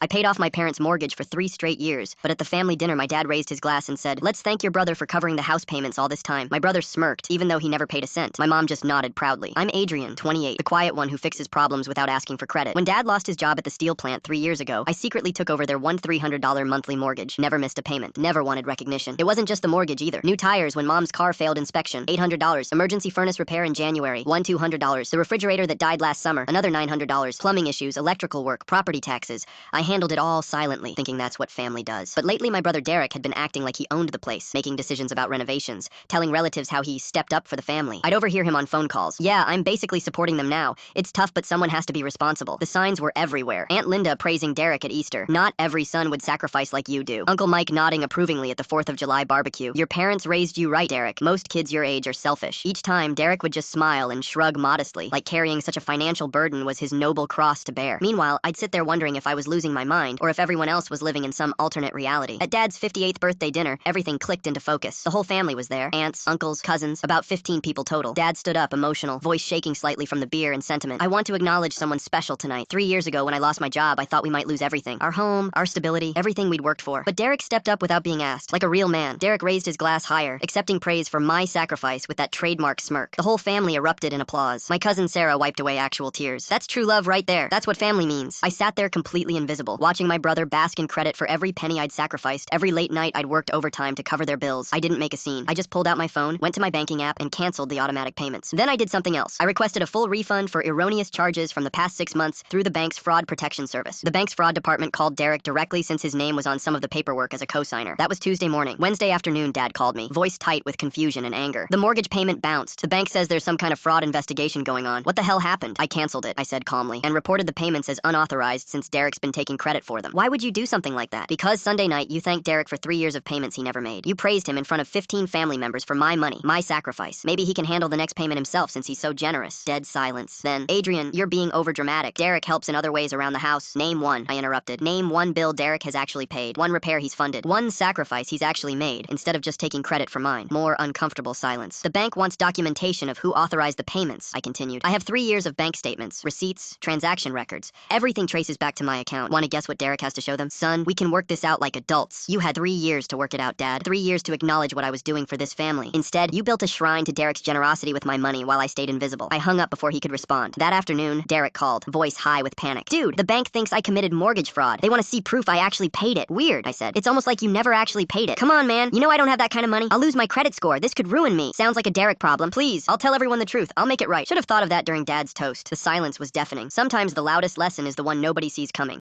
I paid off my parents' mortgage for 3 straight years, but at the family dinner, my dad raised his glass and said, "Let's thank your brother for covering the house payments all this time." My brother smirked, even though he never paid a cent. My mom just nodded proudly. I'm Adrian, 28, the quiet one who fixes problems without asking for credit. When dad lost his job at the steel plant 3 years ago, I secretly took over their $300 monthly mortgage. Never missed a payment. Never wanted recognition. It wasn't just the mortgage either. New tires when mom's car failed inspection, $800. Emergency furnace repair in January, $200. The refrigerator that died last summer, another $900. Plumbing issues, electrical work, property taxes. I handled it all silently, thinking that's what family does. But lately, my brother Derek had been acting like he owned the place, making decisions about renovations, telling relatives how he stepped up for the family. I'd overhear him on phone calls. "Yeah, I'm basically supporting them now. It's tough, but someone has to be responsible." The signs were everywhere. Aunt Linda praising Derek at Easter. "Not every son would sacrifice like you do." Uncle Mike nodding approvingly at the 4th of July barbecue. "Your parents raised you right, Derek. Most kids your age are selfish." Each time, Derek would just smile and shrug modestly, like carrying such a financial burden was his noble cross to bear. Meanwhile, I'd sit there wondering if I was losing my mind, or if everyone else was living in some alternate reality. At Dad's 58th birthday dinner, everything clicked into focus. The whole family was there. Aunts, uncles, cousins, about 15 people total. Dad stood up, emotional, voice shaking slightly from the beer and sentiment. "I want to acknowledge someone special tonight. 3 years ago, when I lost my job, I thought we might lose everything. Our home, our stability, everything we'd worked for. But Derek stepped up without being asked. Like a real man. Derek raised his glass higher, accepting praise for my sacrifice with that trademark smirk. The whole family erupted in applause. My cousin Sarah wiped away actual tears. That's true love right there. That's what family means. I sat there completely invisible, watching my brother bask in credit for every penny I'd sacrificed, every late night I'd worked overtime to cover their bills. I didn't make a scene. I just pulled out my phone, went to my banking app, and canceled the automatic payments. Then I did something else. I requested a full refund for erroneous charges from the past 6 months through the bank's fraud protection service. The bank's fraud department called Derek directly since his name was on some of the paperwork as a co-signer. That was Tuesday morning. Wednesday afternoon, Dad called me, voice tight with confusion and anger. "The mortgage payment bounced. The bank says there's some kind of fraud investigation going on. What the hell happened?" "I canceled it," I said calmly, "and reported the payments as unauthorized since Derek's been taking credit for them." "Why would you do something like that?" "Because Sunday night you thanked Derek for 3 years of payments he never made. You praised him in front of 15 family members for my money, my sacrifice. Maybe he can handle the next payment himself since he's so generous." Dead silence. Then, "Adrian, you're being overdramatic. Derek helps in other ways around the house." "Name one," I interrupted. "Name one bill Derek has actually paid, one repair he's funded, one sacrifice he's actually made, instead of just taking credit for mine." More uncomfortable silence. "The bank wants documentation of who authorized the payments," I continued. "I have 3 years of bank statements, receipts, transaction records. Everything traces back to my account. Want to guess what Derek has to show them?" "Son, we can work this out like adults. You had 3 years to work it out, Dad. 3 years to acknowledge what I was doing for this family. Instead, you built a shrine to Derek's generosity with my money while I stayed invisible." I hung up before he could respond. That afternoon, Derek called, voice high with panic. "Dude, the bank thinks I committed mortgage fraud. They want to see proof I actually paid it." "Weird," I said. "It's almost like you never actually paid it." "Come on, man. You know I don't have that kind of money. I'll lose my credit score. This could ruin me." "Sounds like a Derek problem. Please, I'll tell everyone the truth. I'll make it right." Should have thought of that during Dad's toast. The silence was deafening. Sometimes the loudest lesson is the one nobody sees coming.